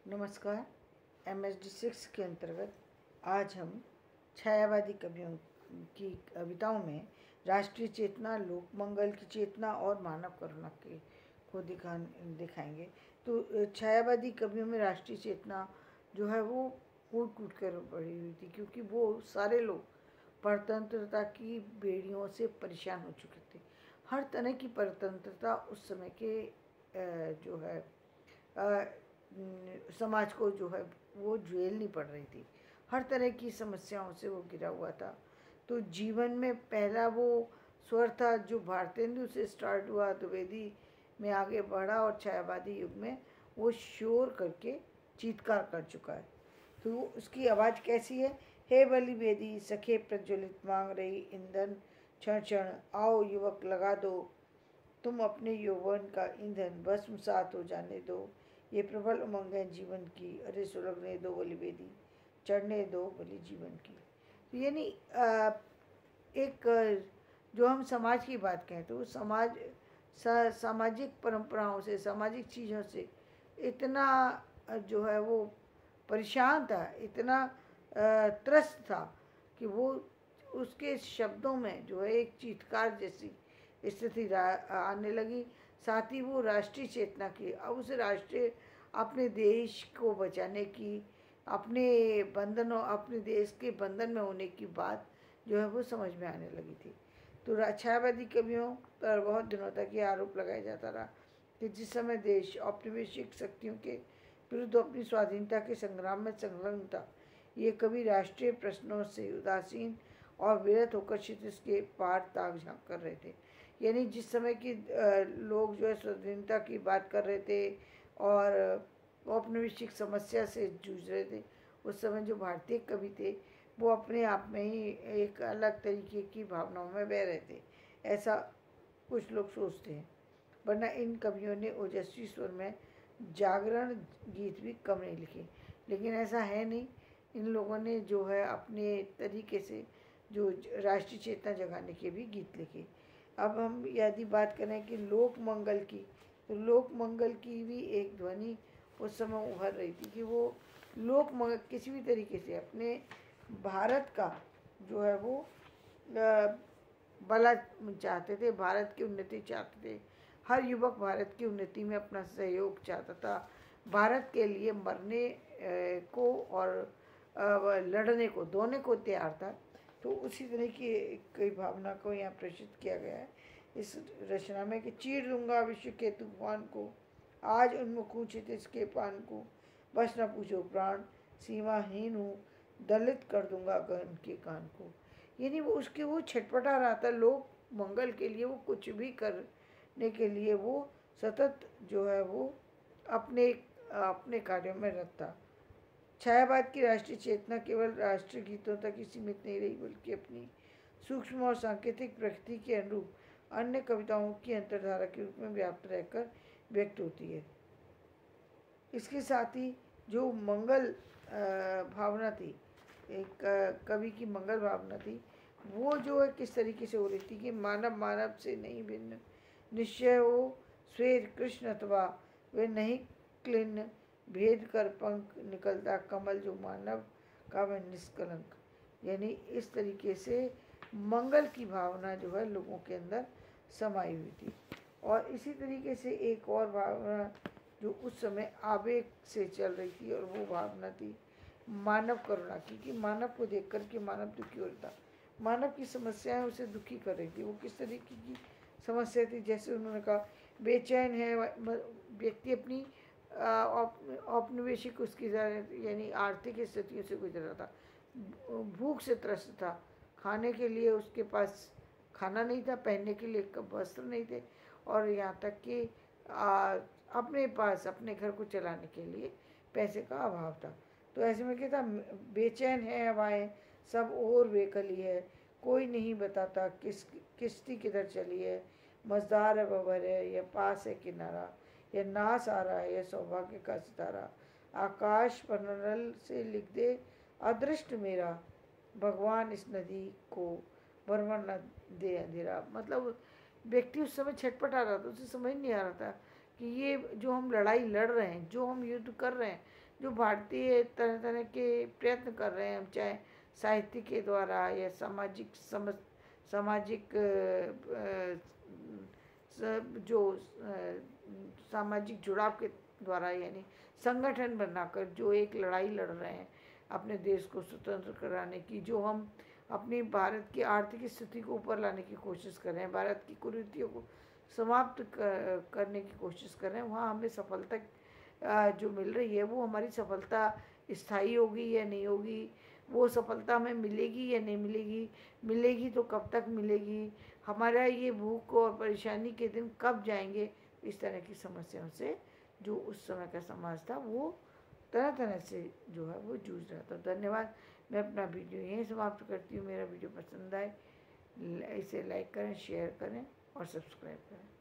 नमस्कार। MSD 6 के अंतर्गत आज हम छायावादी कवियों की कविताओं में राष्ट्रीय चेतना, लोक मंगल की चेतना और मानव करुणा को दिखाएंगे। तो छायावादी कवियों में राष्ट्रीय चेतना जो है वो कूट कूट कर पड़ी हुई थी, क्योंकि वो सारे लोग परतंत्रता की बेड़ियों से परेशान हो चुके थे। हर तरह की परतंत्रता उस समय के जो है समाज को जो है वो झेलनी पड़ रही थी। हर तरह की समस्याओं से वो घिरा हुआ था। तो जीवन में पहला वो स्वर था जो भारतेंदु से स्टार्ट हुआ, द्विवेदी में आगे बढ़ा और छायावादी युग में वो शोर करके चीत्कार कर चुका है। तो उसकी आवाज़ कैसी है? हे बलि वेदी सखे प्रज्वलित मांग रही ईंधन क्षण क्षण, आओ युवक लगा दो तुम अपने यौवन का ईंधन, भस्म सात हो जाने दो ये प्रबल उमंग है जीवन की, अरे सुलगने दो बलि वेदी, चढ़ने दो बलि जीवन की। तो यानी एक जो हम समाज की बात कहें तो सामाजिक परंपराओं से, सामाजिक चीज़ों से इतना जो है वो परेशान था, इतना त्रस्त था कि वो उसके शब्दों में जो है एक चीत्कार जैसी स्थिति आने लगी। साथ ही वो राष्ट्रीय चेतना की, अब उसे राष्ट्रीय अपने देश को बचाने की, अपने बंधनों, अपने देश के बंधन में होने की बात जो है वो समझ में आने लगी थी। तो छायावादी कवियों पर बहुत दिनों तक ये आरोप लगाया जाता रहा कि जिस समय देश औपनिवेशिक शक्तियों के विरुद्ध अपनी स्वाधीनता के संग्राम में संलग्न था, ये कवि राष्ट्रीय प्रश्नों से उदासीन और विरत होकर क्षितिज के पार ताक झाँक कर रहे थे। यानी जिस समय की लोग जो है स्वाधीनता की बात कर रहे थे और औपनिवेशिक समस्या से जूझ रहे थे, उस समय जो भारतीय कवि थे वो अपने आप में ही एक अलग तरीके की भावनाओं में बह रहे थे, ऐसा कुछ लोग सोचते हैं। वरना इन कवियों ने ओजस्वी स्वर में जागरण गीत भी कम नहीं लिखे, लेकिन ऐसा है नहीं। इन लोगों ने जो है अपने तरीके से जो राष्ट्रीय चेतना जगाने के भी गीत लिखे। अब हम यदि बात करें कि लोक मंगल की, तो लोक मंगल की भी एक ध्वनि उस समय उभर रही थी कि वो लोक मंगल किसी भी तरीके से अपने भारत का जो है वो भला चाहते थे, भारत की उन्नति चाहते थे। हर युवक भारत की उन्नति में अपना सहयोग चाहता था, भारत के लिए मरने को और लड़ने को, दोनों को तैयार था। तो उसी तरह की कई भावना को यहाँ प्रेषित किया गया है इस रचना में कि चीर दूंगा विश्व के तूफान को, आज उन्मुख हूँ क्षितिज के पान को, बस न पूछो प्राण सीमाहीन हूँ, दलित कर दूंगा गगन के कान को। यानी वो उसके वो छटपटा रहा था लोक मंगल के लिए, वो कुछ भी करने के लिए वो सतत जो है वो अपने कार्यों में रत था। छायावाद की राष्ट्रीय चेतना केवल राष्ट्रीय गीतों तक ही सीमित नहीं रही, बल्कि अपनी सूक्ष्म और सांकेतिक प्रकृति के अनुरूप अन्य कविताओं की अंतर्धारा के रूप में व्याप्त रहकर व्यक्त होती है। इसके साथ ही जो मंगल भावना थी, एक कवि की मंगल भावना थी, वो जो है किस तरीके से हो रही थी कि मानव मानव से नहीं भिन्न, निश्चय हो श्वेत कृष्ण अथवा वे नहीं क्लिन्न, भेद कर पंख निकलता कमल जो मानव का वह निष्कलंक। यानी इस तरीके से मंगल की भावना जो है लोगों के अंदर समाई हुई थी। और इसी तरीके से एक और भावना जो उस समय आवेग से चल रही थी, और वो भावना थी मानव करुणा की, कि मानव को देख कर के मानव दुखी हो रहा था, मानव की समस्याएं उसे दुखी कर रही थी। वो किस तरीके की समस्या थी? जैसे उन्होंने कहा बेचैन है व्यक्ति, अपनी औपनिवेशिक उसकी यानी आर्थिक स्थितियों से गुजर रहा था, भूख से त्रस्त था, खाने के लिए उसके पास खाना नहीं था, पहनने के लिए वस्त्र नहीं थे, और यहाँ तक कि अपने पास अपने घर को चलाने के लिए पैसे का अभाव था। तो ऐसे में क्या था? बेचैन है हवाएं सब और बेकली है, कोई नहीं बताता किश्ती किधर चली है, मझदार है बबर है या पास है किनारा, यह नास आ रहा है यह सौभाग्य का सितारा, आकाश पर नल से लिख दे अदृष्ट मेरा, भगवान इस नदी को भरमर न दे अंधेरा। मतलब व्यक्ति उस समय छटपट आ रहा था, उसे समझ नहीं आ रहा था कि ये जो हम लड़ाई लड़ रहे हैं, जो हम युद्ध कर रहे हैं, जो भारतीय तरह तरह के प्रयत्न कर रहे हैं, हम चाहे साहित्य के द्वारा या सामाजिक जो सामाजिक जुड़ाव के द्वारा, यानी संगठन बनाकर जो एक लड़ाई लड़ रहे हैं अपने देश को स्वतंत्र कराने की, जो हम अपनी भारत की आर्थिक स्थिति को ऊपर लाने की कोशिश कर रहे हैं, भारत की कुरीतियों को समाप्त करने की कोशिश कर रहे हैं, वहाँ हमें सफलता जो मिल रही है वो हमारी सफलता स्थायी होगी या नहीं होगी, वो सफलता हमें मिलेगी या नहीं मिलेगी, मिलेगी तो कब तक मिलेगी, हमारा ये भूख और परेशानी के दिन कब जाएंगे, इस तरह की समस्याओं से जो उस समय का समाज था वो तरह तरह से जो है वो जूझ रहा था। धन्यवाद। मैं अपना वीडियो यहीं समाप्त करती हूँ। मेरा वीडियो पसंद आए इसे लाइक करें, शेयर करें और सब्सक्राइब करें।